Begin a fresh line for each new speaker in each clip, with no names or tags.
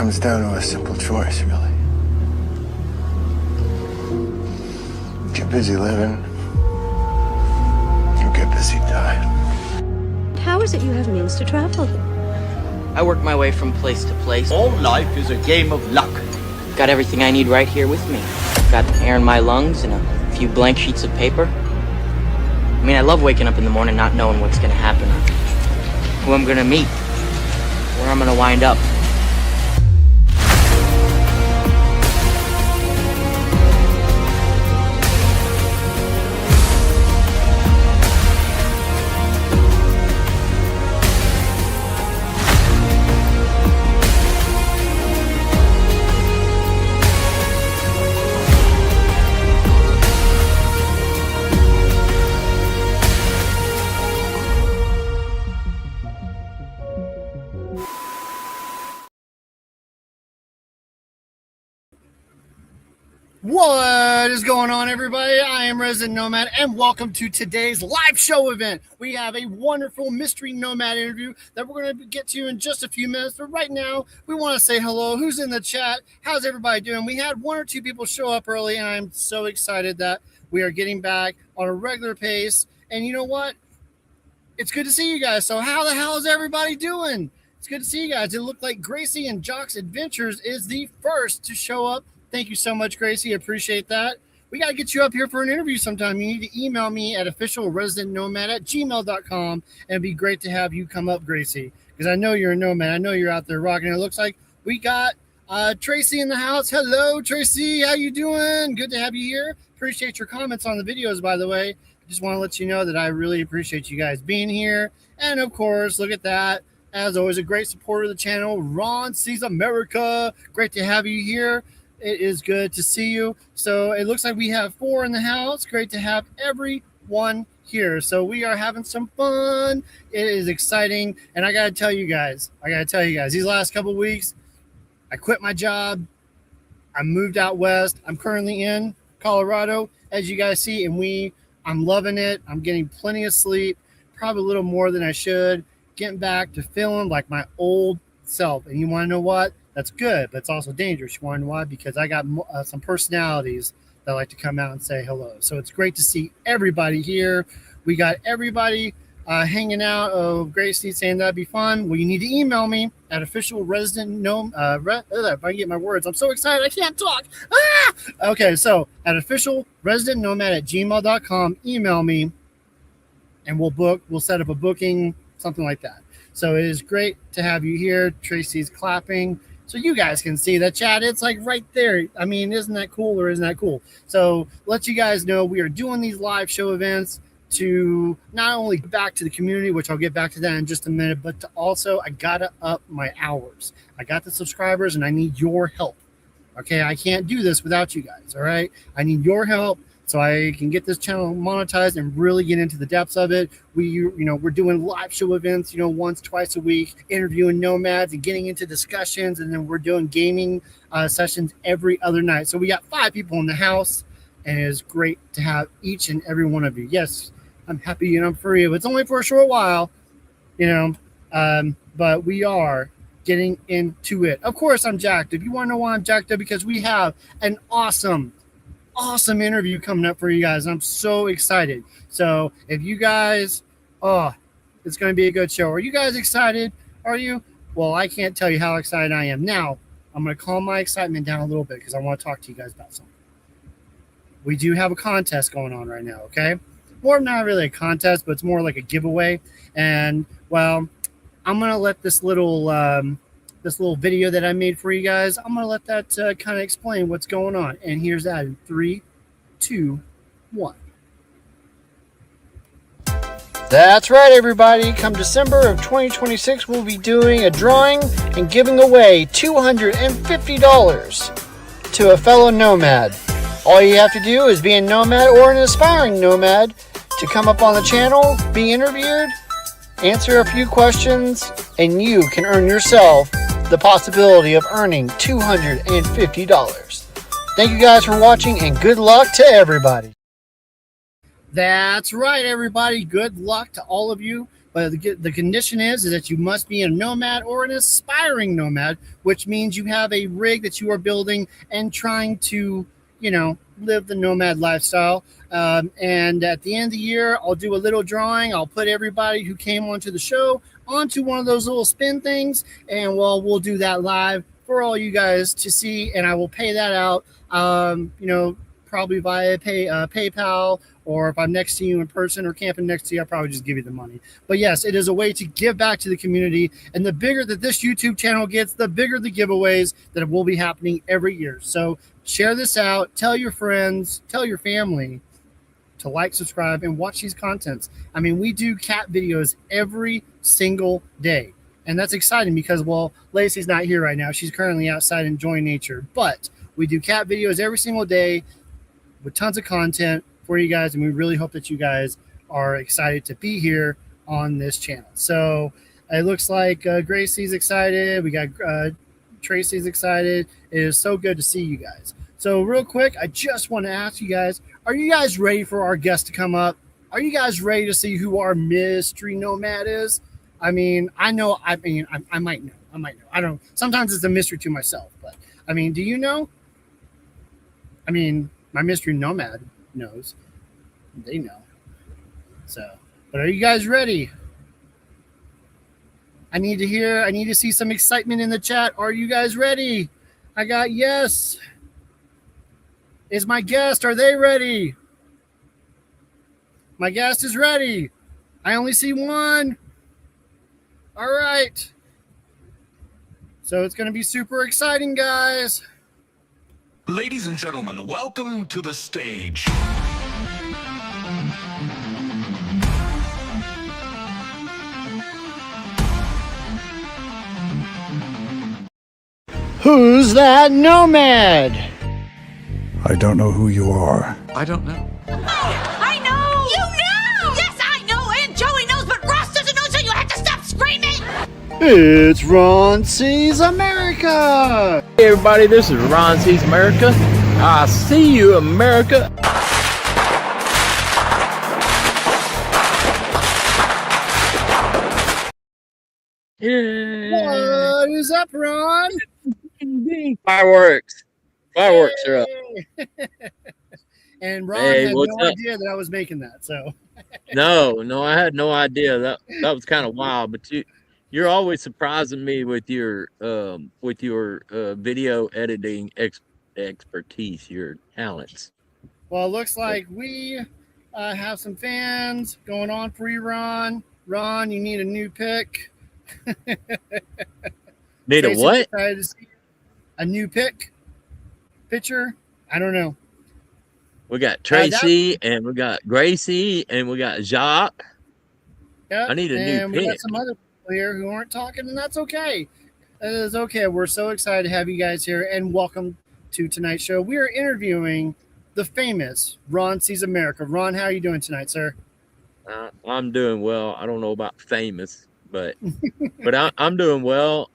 comes down to a simple choice, really. Get busy living, or get busy dying.
How is it you have means to travel?
I work my way from place to place.
All life is a game of luck.
Got everything I need right here with me. Got air in my lungs and a few blank sheets of paper. I mean, I love waking up in the morning not knowing what's gonna happen, who I'm gonna meet, where I'm gonna wind up.
What is going on, everybody? I am Resident Nomad, and welcome to today's live show event. We have a wonderful mystery nomad interview that we're going to get to in just a few minutes. But right now, we want to say hello. Who's in the chat? How's everybody doing? We had one or two people show up early, and I'm so excited that we are getting back on a regular pace. And you know what? It's good to see you guys. So how the hell is everybody doing? It's good to see you guys. It looked like Gracie and Jock's Adventures is the first to show up. Thank you so much, Gracie. Appreciate that. We got to get you up here for an interview sometime. You need to email me at officialresidentnomad@gmail.com, and it'd be great to have you come up, Gracie, because I know you're a nomad. I know you're out there rocking. It looks like we got Tracy in the house. Hello, Tracy. How you doing? Good to have you here. Appreciate your comments on the videos, by the way. Just want to let you know that I really appreciate you guys being here. And, of course, look at that. As always, a great supporter of the channel, Ron Sees America. Great to have you here. It is good to see you. So it looks like we have 4 in the house. Great to have everyone here. So we are having some fun. It is exciting. And I got to tell you guys, these last couple of weeks, I quit my job. I moved out west. I'm currently in Colorado, as you guys see, and I'm loving it. I'm getting plenty of sleep, probably a little more than I should, getting back to feeling like my old self. And you want to know what? That's good, but it's also dangerous. You want to know why? Because I got some personalities that like to come out and say hello. So it's great to see everybody here. We got everybody hanging out. Oh, Gracie saying that'd be fun. Well, you need to email me at if I can get my words. I'm so excited. I can't talk. Okay, so at officialresidentnomad@gmail.com, email me, and we'll set up a booking, something like that. So it is great to have you here. Tracy's clapping. So you guys can see the chat. It's like right there. I mean, isn't that cool or isn't that cool? So let you guys know we are doing these live show events to not only get back to the community, which I'll get back to that in just a minute, but to also, I got to up my hours. I got the subscribers and I need your help. Okay, I can't do this without you guys, all right? I need your help so I can get this channel monetized and really get into the depths of it. We're doing live show events, once, twice a week, interviewing nomads and getting into discussions, and then we're doing gaming sessions every other night. So we got 5 people in the house, and it is great to have each and every one of you. Yes, I'm happy and I'm free. It's only for a short while, but we are getting into it. Of course, I'm jacked. If you want to know why I'm jacked up, because we have an awesome interview coming up for you guys. I'm so excited. So if you guys, it's going to be a good show. Are you guys excited? Are you? Well, I can't tell you how excited I am. Now, I'm going to calm my excitement down a little bit because I want to talk to you guys about something. We do have a contest going on right now, okay? More not really a contest, but it's more like a giveaway. And, well, I'm going to let this little video that I made for you guys, I'm going to let that kind of explain what's going on. And here's that in 3, 2, 1. That's right, everybody. Come December of 2026, we'll be doing a drawing and giving away $250 to a fellow nomad. All you have to do is be a nomad or an aspiring nomad to come up on the channel, be interviewed, answer a few questions, and you can earn yourself the possibility of earning $250. Thank you guys for watching, and good luck to everybody. That's right, everybody. Good luck to all of you. But the condition is that you must be a nomad or an aspiring nomad, which means you have a rig that you are building and trying to, live the nomad lifestyle. And at the end of the year, I'll do a little drawing. I'll put everybody who came onto the show onto one of those little spin things, and we'll do that live for all you guys to see, and I will pay that out, probably via PayPal, or if I'm next to you in person or camping next to you, I'll probably just give you the money. But yes, it is a way to give back to the community, and the bigger that this YouTube channel gets, the bigger the giveaways that will be happening every year. So share this out, tell your friends, tell your family to like, subscribe, and watch these contents. I mean, we do cat videos every single day. And that's exciting because, well, Lacey's not here right now. She's currently outside enjoying nature. But we do cat videos every single day with tons of content for you guys. And we really hope that you guys are excited to be here on this channel. So it looks like Gracie's excited. We got Tracy's excited. It is so good to see you guys. So real quick, I just want to ask you guys, are you guys ready for our guest to come up? Are you guys ready to see who our mystery nomad is? I mean, I know. I might know. I don't. Sometimes it's a mystery to myself. But I mean, do you know? I mean, my mystery nomad knows. They know. So, but are you guys ready? I need to see some excitement in the chat. Are you guys ready? I got yes. Is my guest? Are they ready? My guest is ready. I only see one. All right. So it's going to be super exciting, guys.
Ladies and gentlemen, welcome to the stage.
Who's that nomad?
I don't know who you are.
I don't know.
I know! You know! Yes, I know, and Joey knows, but Ross doesn't know, so you have to stop screaming!
It's Ron Sees America!
Hey everybody, this is Ron Sees America. I see you, America.
What is up, Ron?
Fireworks are up.
And Ron
Hey,
had
what's
no
up?
idea that I was making that, so.
No, I had no idea. That was kind of wild. But you're always surprising me with your video editing expertise, your talents.
Well, it looks like we have some fans going on for you, Ron. Ron, you need a new pick.
Need a
Tracy's
what?
excited to see a new pitcher. I don't know.
We got Tracy and we got Gracie and we got Jacques.
Yep.
I need a new
and we got
pick.
some other people here who aren't talking, and that's okay. That is okay. We're so excited to have you guys here, and welcome to tonight's show. We are interviewing the famous Ron Sees America. Ron, how are you doing tonight, sir?
I'm doing well. I don't know about famous, but I'm doing well.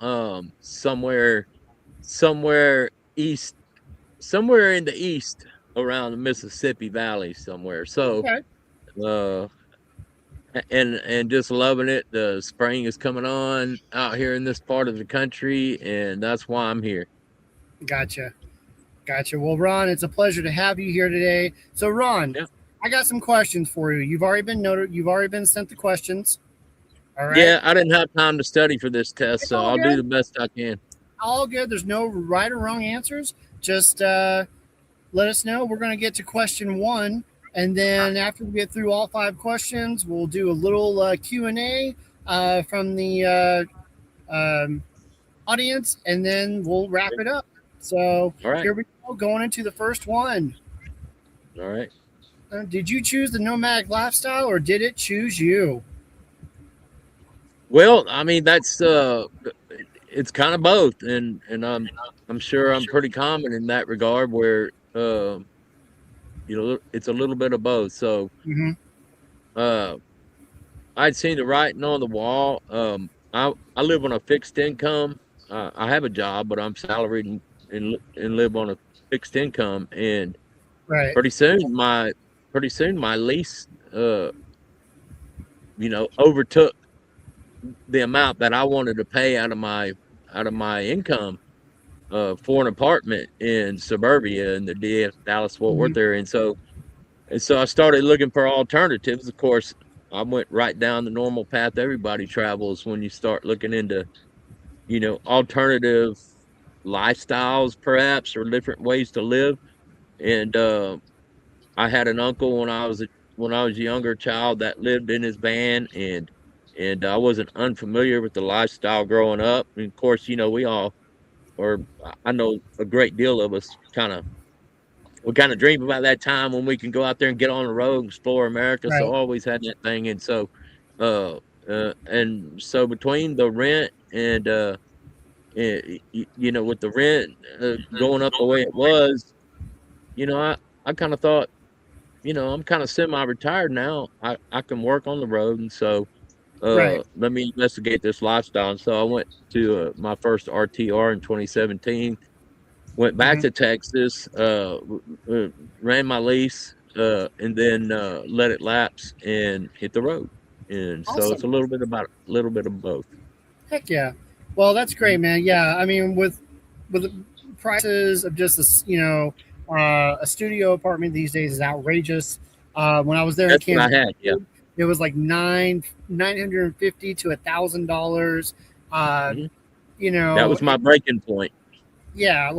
Somewhere east, somewhere in the east around the Mississippi Valley somewhere. So,
Okay.
and just loving it. The spring is coming on out here in this part of the country, and that's why I'm here.
Gotcha. Well, Ron, it's a pleasure to have you here today. So, Ron,
Yeah.
I got some questions for you. You've already been noted. You've already been sent the questions. All right.
Yeah, I didn't have time to study for this test,
It's
so
all
I'll
good.
do the best I can.
All good. There's no right or wrong answers. Just let us know. We're going to get to question 1, and then after we get through all 5 questions, we'll do a little Q&A from the audience, and then we'll wrap it up. So
All right.
here we go. Going into the first one.
All right.
Did you choose the nomadic lifestyle, or did it choose you?
Well, I mean that's it's kind of both, and I'm sure I'm pretty common in that regard, where it's a little bit of both. So I'd seen the writing on the wall. I live on a fixed income. I have a job, but I'm salaried and live on a fixed income, and
Right.
pretty soon my lease overtook the amount that I wanted to pay out of my income for an apartment in suburbia in the Dallas Fort Worth area. And so I started looking for alternatives. Of course, I went right down the normal path everybody travels when you start looking into, alternative lifestyles, perhaps, or different ways to live. And I had an uncle when I was a younger child that lived in his van, and I wasn't unfamiliar with the lifestyle growing up. And of course, we all, or I know a great deal of us, we kind of dream about that time when we can go out there and get on the road and explore America.
Right.
So I always had that thing. And so, between the rent and, with the rent going up the way it was, I kind of thought, I'm kind of semi-retired now. I can work on the road. And so,
Right.
let me investigate this lifestyle. And so I went to my first RTR in 2017. Went back to Texas, ran my lease, and then let it lapse and hit the road. And so it's a little bit of both.
Heck yeah. Well, that's great, man. Yeah, I mean, with the prices of just a studio apartment these days is outrageous. When I was there
That's
in
what
Kansas,
I had. Yeah.
it was like $950 to $1,000.
That was my breaking point.
Yeah,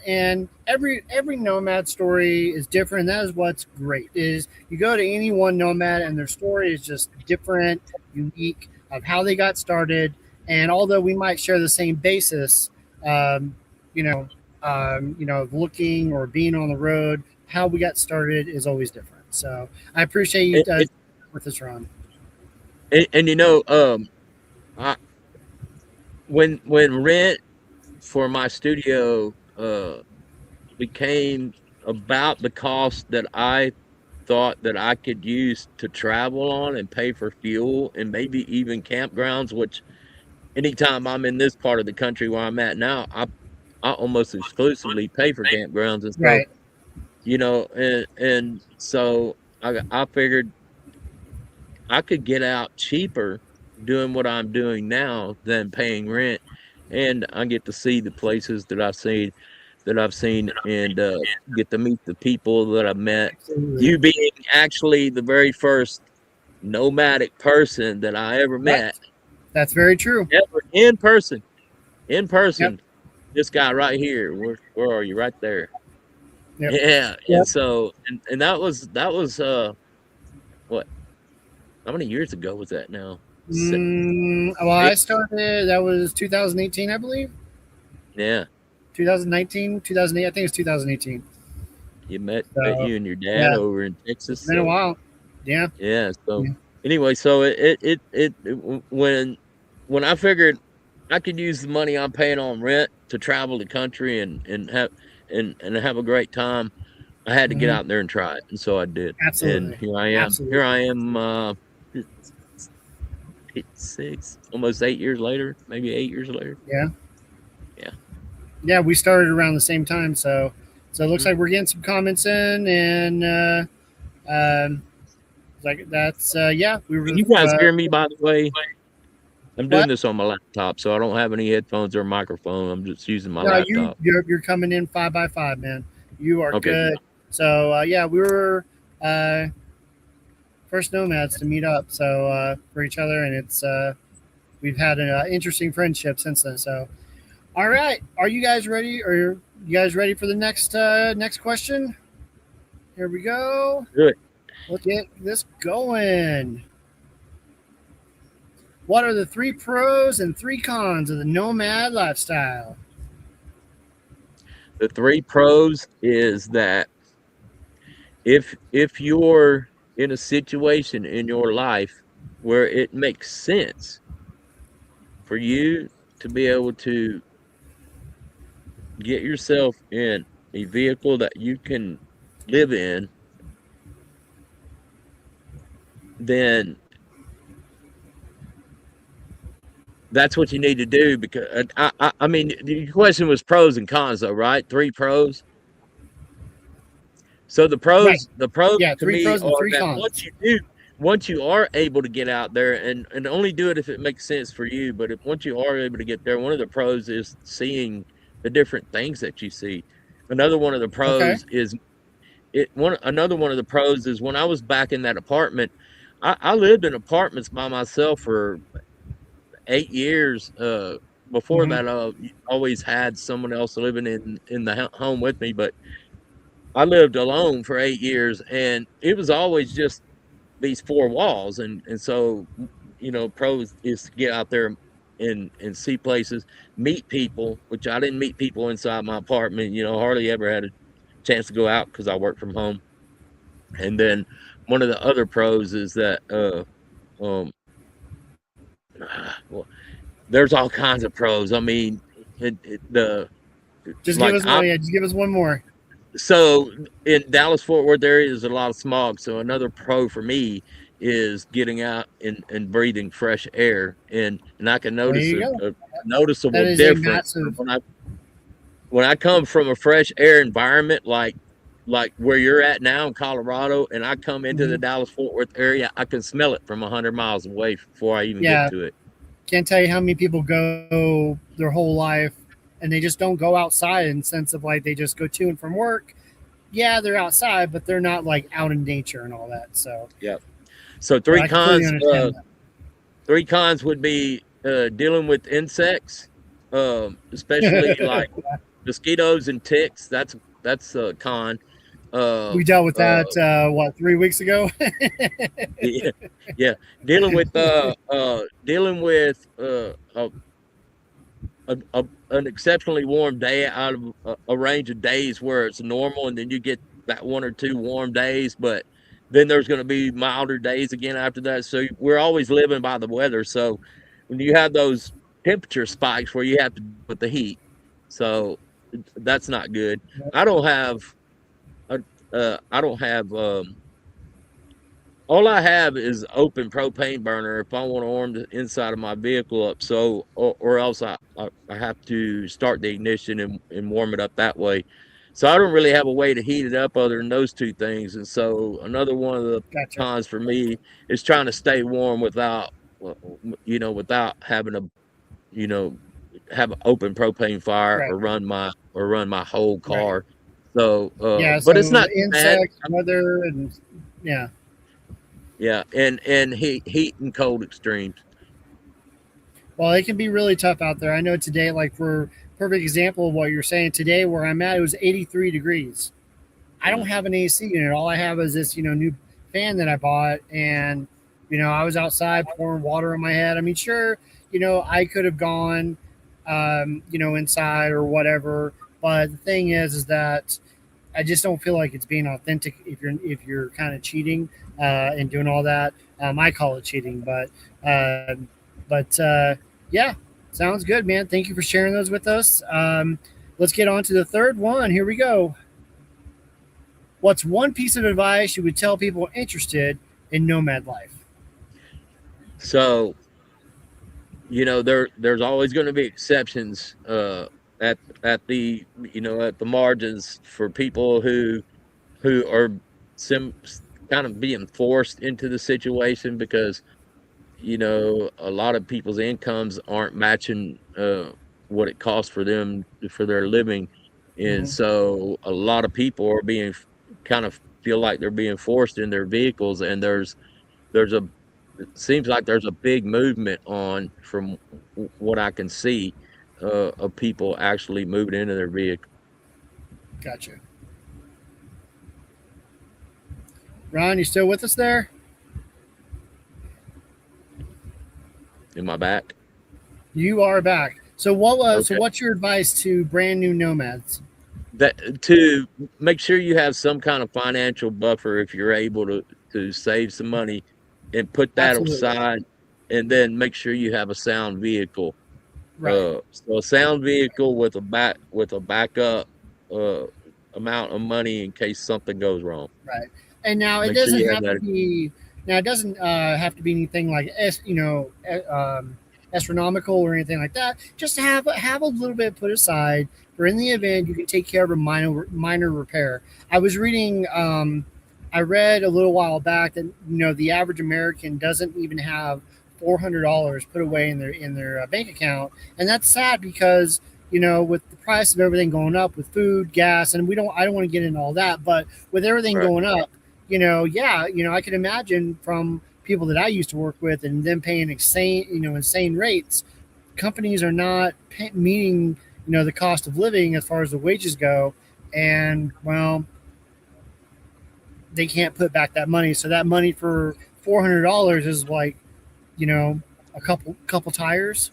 and every nomad story is different. That is what's great, is you go to any one nomad and their story is just different, unique, of how they got started. And although we might share the same basis, looking or being on the road, how we got started is always different. So I appreciate you with us, Ron.
When rent for my studio became about the cost that I thought that I could use to travel on and pay for fuel and maybe even campgrounds, which anytime I'm in this part of the country where I'm at now, I almost exclusively pay for campgrounds. And so,
Right.
And so I figured I could get out cheaper doing what I'm doing now than paying rent. And I get to see the places that I've seen, and get to meet the people that I've met.
Absolutely.
You being actually the very first nomadic person that I ever met,
That's very true.
ever in person. This guy right here. Where are you? Right there.
Yep.
Yeah.
Yep.
And so, and that was what? How many years ago was that now?
I started, that was 2018, I believe.
Yeah.
2019, 2008. I think it's 2018.
You met you and your dad
yeah.
over in Texas.
It's been a while. Yeah.
Yeah. So
Yeah.
anyway, so it when I figured I could use the money I'm paying on rent to travel the country and have a great time, I had to get out there and try it, and so I did.
Absolutely.
And here I am.
Absolutely.
Here I am. Almost 8 years later, maybe 8 years later.
Yeah.
Yeah.
Yeah, we started around the same time, so it looks like we're getting some comments in, and we were.
Can you guys hear me, by the way? I'm doing
What?
this on my laptop, so I don't have any headphones or microphone. I'm just using my
No,
laptop.
you're coming in 5x5, man. You are
Okay.
good. So we were first nomads to meet up, so for each other, and it's we've had an interesting friendship since then. So, all right, are you guys ready? Are you guys ready for the next question? Here we go.
Good.
Let's get this going. What are the 3 pros and 3 cons of the nomad lifestyle?
The 3 pros is that if you're in a situation in your life where it makes sense for you to be able to get yourself in a vehicle that you can live in, then that's what you need to do. Because I mean, the question was pros and cons, though, right? 3 pros. So the pros,
Right.
the pros
Yeah,
to
3
me
pros and
are
3
that
cons.
once you are able to get out there, and only do it if it makes sense for you, but once you are able to get there, one of the pros is seeing the different things that you see. Another one of the pros is another one of the pros is when I was back in that apartment, I lived in apartments by myself for 8 years. Before that, I always had someone else living in the home with me, but I lived alone for 8 years, and it was always just these four walls. And so, pros is to get out there and see places, meet people, which I didn't meet people inside my apartment, hardly ever had a chance to go out because I work from home. And then one of the other pros is that, well, there's all kinds of pros. I mean,
just give us one more.
So in Dallas Fort Worth area, there's a lot of smog. So another pro for me is getting out and breathing fresh air, and I can notice a noticeable difference when I come from a fresh air environment like where you're at now in Colorado, and I come into the Dallas Fort Worth area. I can smell it from 100 miles away before I even get to it.
Can't tell you how many people go their whole life and they just don't go outside, in the sense of like they just go to and from work. Yeah, they're outside, but they're not like out in nature and all that. So
yeah. So three cons. Three cons would be dealing with insects, especially like mosquitoes and ticks. That's a con.
We dealt with that 3 weeks ago.
yeah. Dealing with an exceptionally warm day out of a range of days where it's normal, and then you get that 1 or 2 warm days, but then there's going to be milder days again after that. So we're always living by the weather. So when you have those temperature spikes where you have to deal with the heat, so that's not good. I don't have all I have is open propane burner if I want to warm the inside of my vehicle up. So, or else I have to start the ignition and warm it up that way. So I don't really have a way to heat it up other than those two things. And so another one of the cons for me is trying to stay warm without having have an open propane fire or run my whole car. So, but it's not
insects, weather, and
and heat and cold extremes.
Well, it can be really tough out there. I know today, like for perfect example of what you're saying, today where I'm at, it was 83 degrees. I don't have an AC unit. All I have is this, new fan that I bought, and I was outside pouring water on my head. I mean, sure, I could have gone, inside or whatever, but the thing is that I just don't feel like it's being authentic if you're kind of cheating and doing all that. I call it cheating, but yeah, sounds good, man. Thank you for sharing those with us. Let's get on to the third one. Here we go. What's one piece of advice you would tell people interested in nomad life?
So, there's always going to be exceptions at the margins for people who are kind of being forced into the situation because a lot of people's incomes aren't matching what it costs for them for their living, and so a lot of people are being kind of feel like they're being forced in their vehicles, and it seems like there's a big movement on, from what I can see, of people actually moving into their vehicle.
Gotcha. Ron, you still with us there?
Am I back?
You are back. So what's your advice to brand new nomads?
That to make sure you have some kind of financial buffer if you're able to save some money and put that aside, and then make sure you have a sound vehicle.
Right.
So a sound vehicle with a backup amount of money in case something goes wrong.
Right. And now it doesn't have to be. Now it doesn't have to be anything like astronomical or anything like that. Just have a little bit put aside for in the event you can take care of a minor repair. I was reading I read a little while back that the average American doesn't even have $400 put away in their bank account, and that's sad because with the price of everything going up with food, gas, and I don't want to get into all that, but with everything going up, I can imagine from people that I used to work with and them paying insane rates. Companies are not meeting the cost of living as far as the wages go, and well, they can't put back that money. So that money for $400 is like, a couple tires,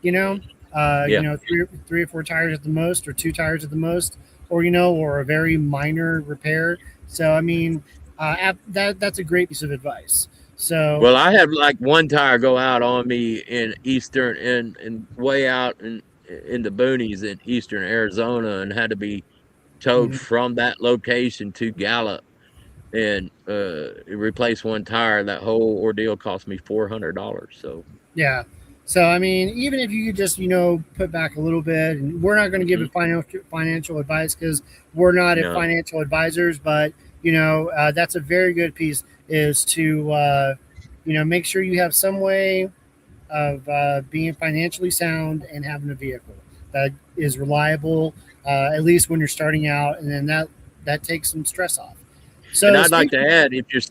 three or four tires at the most, or two tires at the most, or a very minor repair. So I mean, that's a great piece of advice. So
well, I have like one tire go out on me in eastern and way out in the boonies in eastern Arizona, and had to be towed from that location to Gallup and replace one tire. That whole ordeal cost me $400. So
yeah. So I mean, even if you could just put back a little bit, and we're not going to give it financial advice because we're not financial advisors, but that's a very good piece, is to make sure you have some way of being financially sound and having a vehicle that is reliable, at least when you're starting out, and then that takes some stress off. So,
and I'd like to add, if you're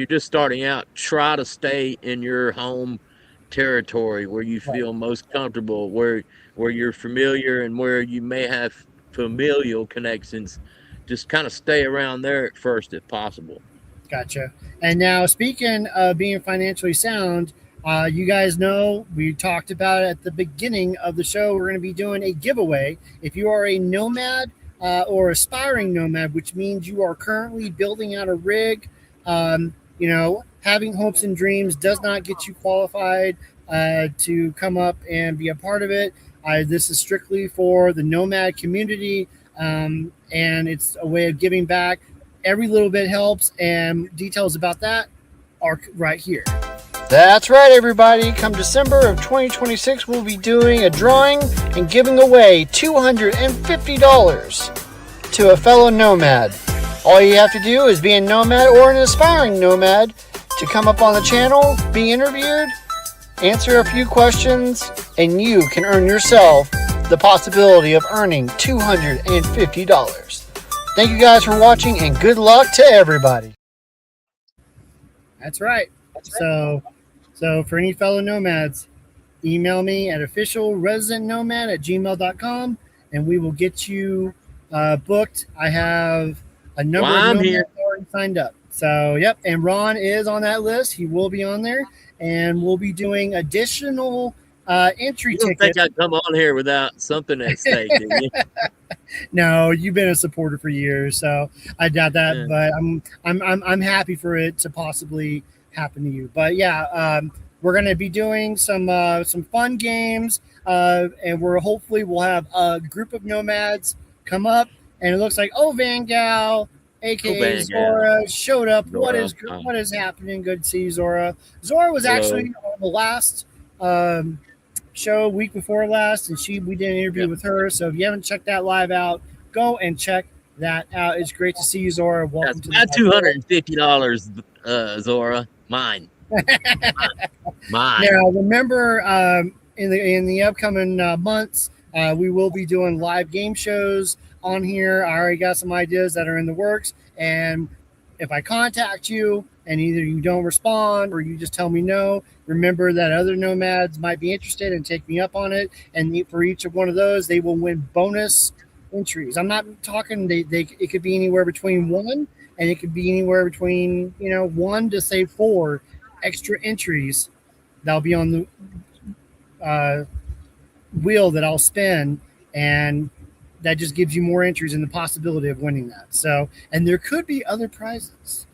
just starting out, try to stay in your home territory where you feel most comfortable, where you're familiar, and where you may have familial connections. Just kind of stay around there at first if possible.
Gotcha. And now, speaking of being financially sound, you guys know we talked about it at the beginning of the show. We're going to be doing a giveaway. If you are a nomad or aspiring nomad, which means you are currently building out a rig, having hopes and dreams does not get you qualified to come up and be a part of it. This is strictly for the nomad community, and it's a way of giving back. Every little bit helps, and details about that are right here. That's right, everybody. Come December of 2026, we'll be doing a drawing and giving away $250 to a fellow nomad. All you have to do is be a nomad or an aspiring nomad to come up on the channel, be interviewed, answer a few questions, and you can earn yourself the possibility of earning $250. Thank you guys for watching, and good luck to everybody. That's right. So for any fellow nomads, email me at officialresidentnomad@gmail.com, and we will get you booked. I have a number of nomads already signed up. So, yep. And Ron is on that list. He will be on there, and we'll be doing additional entry tickets.
You don't think I'd come on here without something at stake, do you?
No, you've been a supporter for years, so I doubt that. Yeah. But I'm happy for it to possibly happen to you. But yeah, we're gonna be doing some fun games, and we'll have a group of nomads come up, and it looks like Van Gal, aka Zora, showed up. Zora. What is happening? Good to see you, Zora. Zora was actually on the last show, week before last, and we did an interview with her. So if you haven't checked that live out, go and check that out. It's great to see you, Zora. Welcome to the
$250, Zora. Mine. Mine.
Now remember, in the upcoming months, we will be doing live game shows on here. I already got some ideas that are in the works, and if I contact you and either you don't respond or you just tell me no, remember that other nomads might be interested and take me up on it. And for each of one of those, they will win bonus entries. I'm not talking, it could be anywhere between 1 and it could be anywhere between 1 to say 4 extra entries that'll be on the wheel that I'll spin, and that just gives you more entries and the possibility of winning that. So, and there could be other prizes.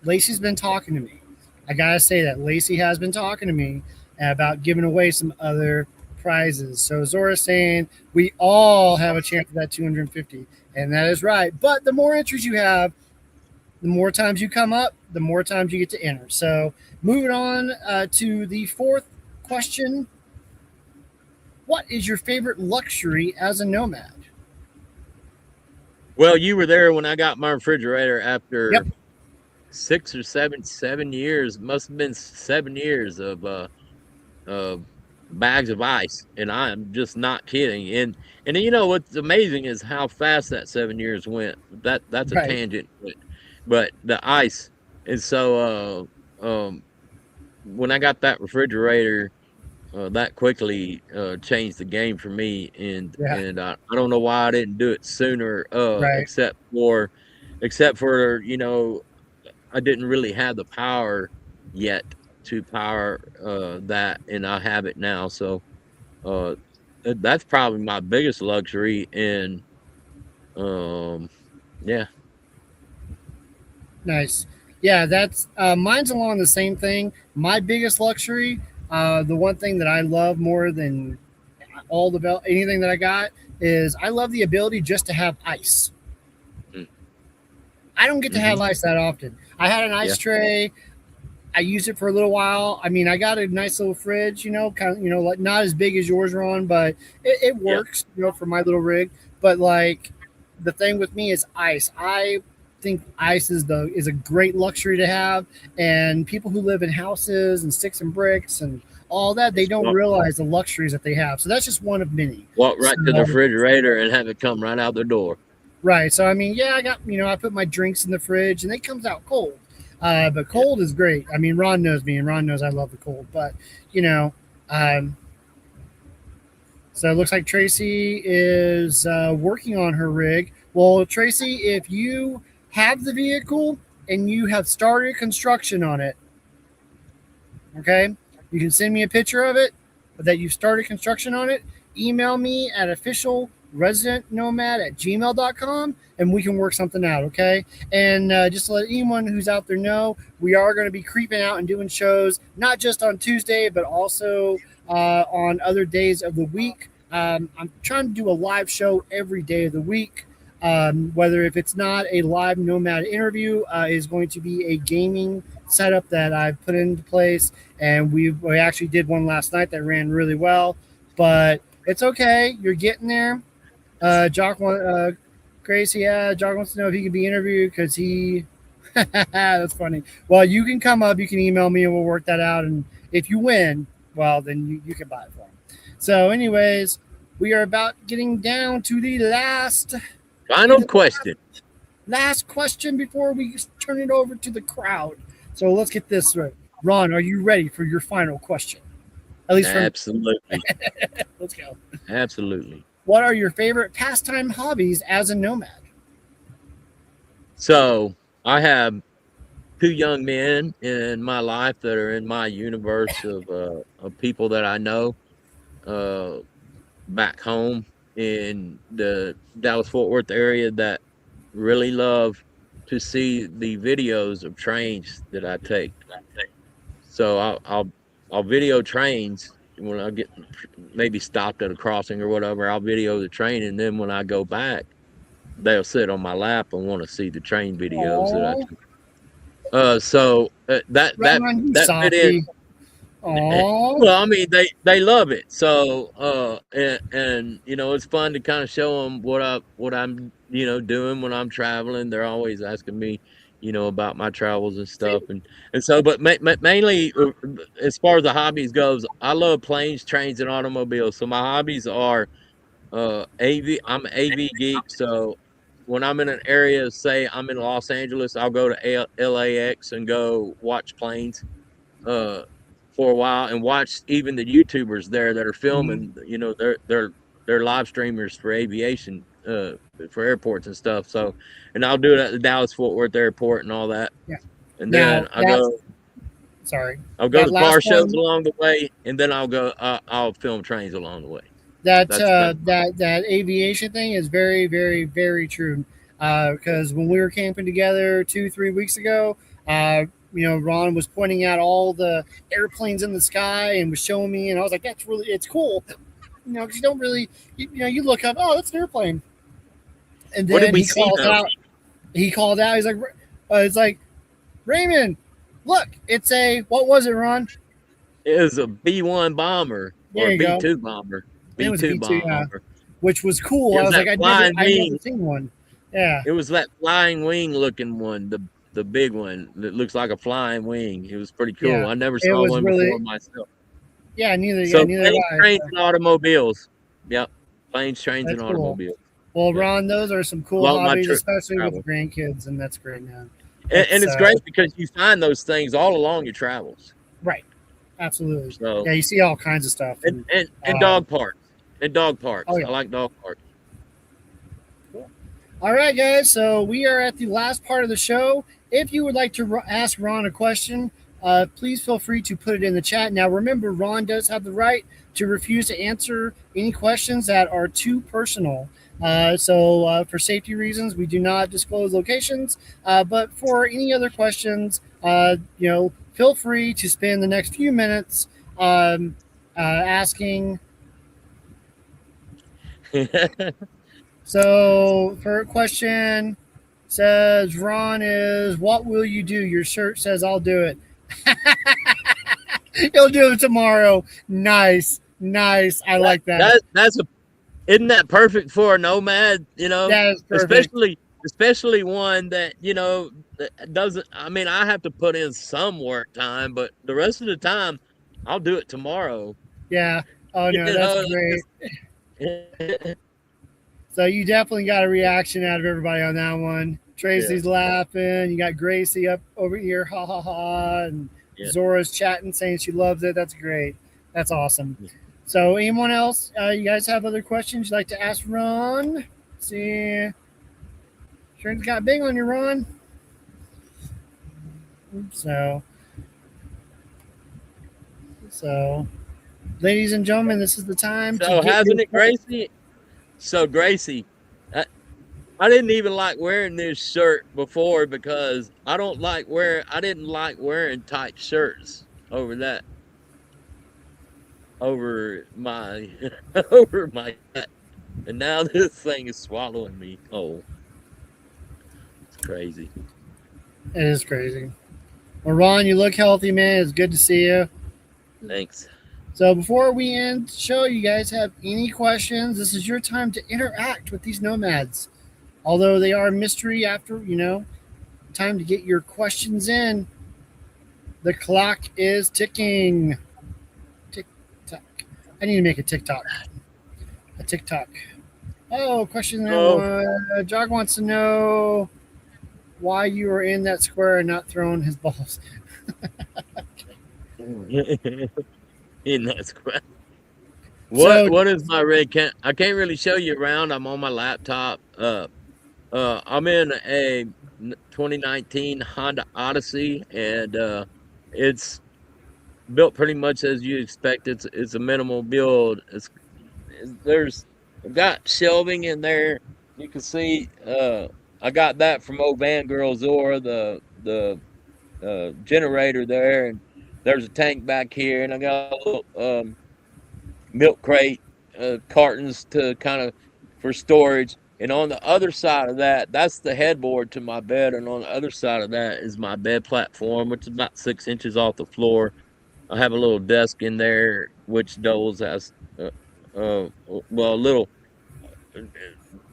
Lacey's been talking to me. I gotta say that Lacey has been talking to me about giving away some other prizes. So Zora's saying we all have a chance at that 250, and that is right. But the more entries you have, the more times you come up, the more times you get to enter. So moving on to the fourth question. What is your favorite luxury as a nomad?
Well, you were there when I got my refrigerator after
Yep.
6 or 7 years. Must have been 7 years of bags of ice, and I am just not kidding. And you know what's amazing is how fast that 7 years went. That's a
Right.
tangent, but the ice. And so when I got that refrigerator, that quickly changed the game for me, and
Yeah.
and I don't know why I didn't do it sooner,
Right.
except for you know, I didn't really have the power yet to power that, and I have it now. So that's probably my biggest luxury, and yeah.
Nice. Yeah, that's mine's along the same thing. My biggest luxury, the one thing that I love more than anything that I got is I love the ability just to have ice.
Mm.
I don't get to have ice that often. I had an ice tray. I used it for a little while. I mean, I got a nice little fridge, you know, kind of, you know, like not as big as yours, Ron, but it works, you know, for my little rig. But like the thing with me is ice. I think ice is a great luxury to have, and people who live in houses and sticks and bricks and all that, they don't realize the luxuries that they have. So that's just one of many.
Walk right to the refrigerator and have it come right out the door.
Right. So I mean, yeah, I got, you know, I put my drinks in the fridge and it comes out cold. But cold is great. I mean, Ron knows me, and Ron knows I love the cold. But you know, so it looks like Tracy is working on her rig. Well, Tracy, if you have the vehicle and you have started construction on it, okay, you can send me a picture of it that you've started construction on it. Email me at officialresidentnomad@gmail.com and we can work something out, okay? And just to let anyone who's out there know, we are going to be creeping out and doing shows, not just on Tuesday, but also on other days of the week. I'm trying to do a live show every day of the week. Whether if it's not a live Nomad interview, is going to be a gaming setup that I've put into place. And we actually did one last night that ran really well, but it's okay. You're getting there. Gracie, Jock wants to know if he can be interviewed because he. That's funny. Well, you can come up. You can email me and we'll work that out. And if you win, well, then you can buy it for him. So, anyways, we are about getting down to the
final question.
Last question before we turn it over to the crowd. So let's get this right. Ron, are you ready for your final question? At least
absolutely.
Let's go.
Absolutely.
What are your favorite pastime hobbies as a nomad?
So I have 2 young men in my life that are in my universe of people that I know back home in the Dallas-Fort Worth area that really love to see the videos of trains that I take. So I'll video trains when I get maybe stopped at a crossing or whatever. I'll video the train, and then when I go back, they'll sit on my lap and want to see the train videos that I took. So that fit in.
Aww.
Well, I mean, they love it. So and you know, it's fun to kind of show them what I'm you know doing when I'm traveling. They're always asking me, you know, about my travels and stuff, and so. But mainly, as far as the hobbies goes, I love planes, trains, and automobiles. So my hobbies are AV. I'm an AV geek. So when I'm in an area, say I'm in Los Angeles, I'll go to LAX and go watch planes for a while and watch even the YouTubers there that are filming. You know, they're live streamers for aviation. For airports and stuff. So, and I'll do it at the Dallas-Fort Worth Airport and all that.
Yeah.
And then I'll go to car shows along the way, and then I'll film trains along the way.
That aviation thing is very, very, very true. Because when we were camping together 2-3 weeks ago, you know, Ron was pointing out all the airplanes in the sky and was showing me, and I was like, it's cool. You know, because you don't really, you know, you look up, oh, that's an airplane. And then he called out. He's like, it's like, Raymond, look, it's a, what was it, Ron?
It was a B-1 bomber or a B-2 bomber.
B-2
bomber.
which was cool. I was like, I've never seen one. Yeah.
It was that flying wing looking one, the big one that looks like a flying wing. It was pretty cool.
Yeah.
I never
It
saw
was
one
really,
before myself.
yeah, neither
So
have
planes,
I.
trains,
So
and automobiles. Yep, planes, trains, and
that's cool.
automobiles.
Well,
Yeah.
Ron, those are some cool
Along my
hobbies,
trip
especially with
travel.
grandkids, and that's great, man.
And it's great because you find those things all along your travels.
Right. Absolutely.
So
Yeah, you see all kinds of stuff.
and dog parks. And dog parks.
Oh, yeah.
I like dog parks.
All right, guys. So we are at the last part of the show. If you would like to ask Ron a question, please feel free to put it in the chat. Now, remember, Ron does have the right to refuse to answer any questions that are too personal. So for safety reasons, we do not disclose locations. But for any other questions, feel free to spend the next few minutes asking. So for a question says Ron is, what will you do? Your shirt says I'll do it. He'll do it tomorrow. Nice. I like that.
Isn't that perfect for a nomad?
That is perfect.
Especially one that that doesn't. I mean, I have to put in some work time, but the rest of the time, I'll do it tomorrow.
Yeah. Oh no, that's great. So you definitely got a reaction out of everybody on that one. Tracy's laughing. You got Gracie up over here, ha ha ha, and Zora's chatting, saying she loves it. That's great. That's awesome. So anyone else? You guys have other questions you'd like to ask Ron? Let's see, Sharon's got big on you, Ron. So, ladies and gentlemen, this is the time.
So hasn't it, Gracie? So Gracie, I didn't even like wearing this shirt before because I didn't like wearing tight shirts over my gut. And now this thing is swallowing me. Oh, it's crazy.
It is crazy. Well, Ron, you look healthy, man. It's good to see you.
Thanks.
So before we end the show, you guys have any questions? This is your time to interact with these nomads. Although they are a mystery after, time to get your questions in. The clock is ticking. Tick-tock. I need to make a TikTok. A TikTok. Oh, question number one. Jog wants to know why you were in that square and not throwing his balls.
In that square. What is my red can? I can't really show you around. I'm on my laptop. I'm in a 2019 Honda Odyssey, and it's built pretty much as you expect. It's a minimal build. I've got shelving in there. You can see I got that from old Van Girl Zora, the generator there, and there's a tank back here, and I got a little milk crate cartons to for storage. And on the other side of that, that's the headboard to my bed, and on the other side of that is my bed platform, which is about 6 inches off the floor. I have a little desk in there, which Dole's has a little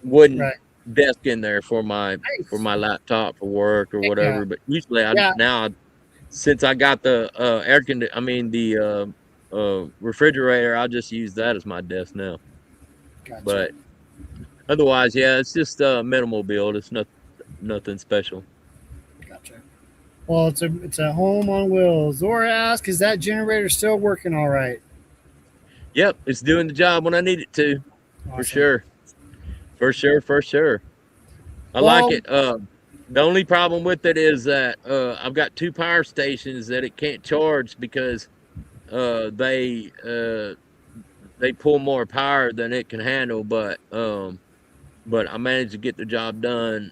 wooden desk in there for my laptop for work or whatever. But usually since I got the refrigerator, I'll just use that as my desk now.
Gotcha.
But otherwise, it's just a minimal build. It's nothing special.
Gotcha. Well, it's a home on wheels. Zora asks, is that generator still working all right?
Yep, it's doing the job when I need it to.
Awesome.
For sure. I like it. The only problem with it is that I've got 2 power stations that it can't charge because they pull more power than it can handle. But I managed to get the job done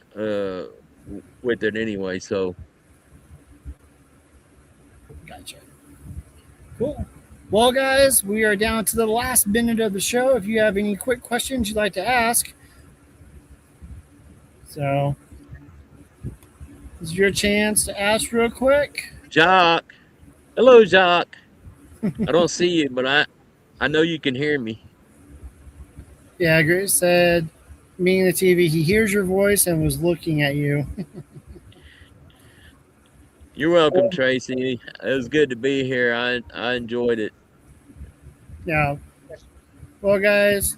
with it anyway. So.
Gotcha. Cool. Well, guys, we are down to the last minute of the show. If you have any quick questions you'd like to ask, so this is your chance to ask real quick.
Jock. Hello, Jock. I don't see you, but I know you can hear me.
Yeah, Grace said meaning the TV. He hears your voice and was looking at you.
You're welcome, Tracy. It was good to be here. I enjoyed it.
Yeah. Well, guys,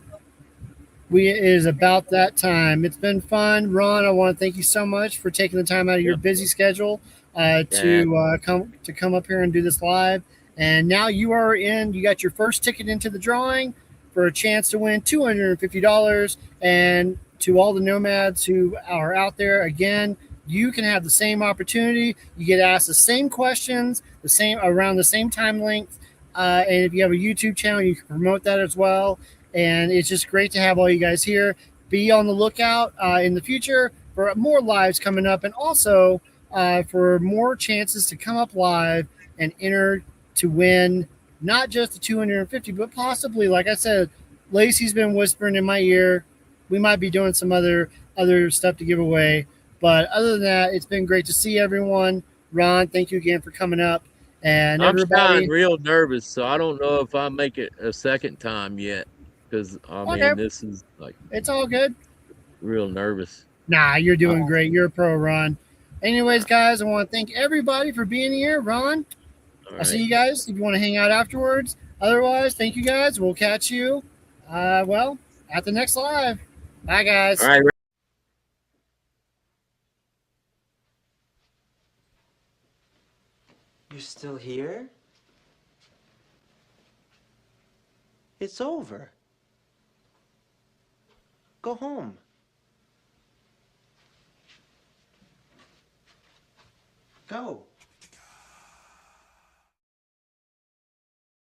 it is about that time. It's been fun, Ron. I want to thank you so much for taking the time out of your busy schedule to come up here and do this live. And now you are in. You got your first ticket into the drawing for a chance to win $250. And to all the nomads who are out there, again, you can have the same opportunity. You get asked the same questions, the same around the same time length. And if you have a YouTube channel, you can promote that as well. And it's just great to have all you guys here. Be on the lookout in the future for more lives coming up, and also for more chances to come up live and enter to win not just the 250, but possibly, like I said, Lacey's been whispering in my ear, we might be doing some other stuff to give away. But other than that, it's been great to see everyone. Ron, thank you again for coming up. And
I'm
everybody,
real nervous, so I don't know if I make it a second time yet. Because
Okay.
this is like
it's all good.
real nervous.
Nah, you're doing great. You're a pro, Ron. Anyways, guys, I want to thank everybody for being here. Ron,
All
I'll see
right.
you guys if you want to hang out afterwards. Otherwise, thank you guys. We'll catch you, at the next live. Bye, guys.
All right.
You're still here? It's over. Go home. Go.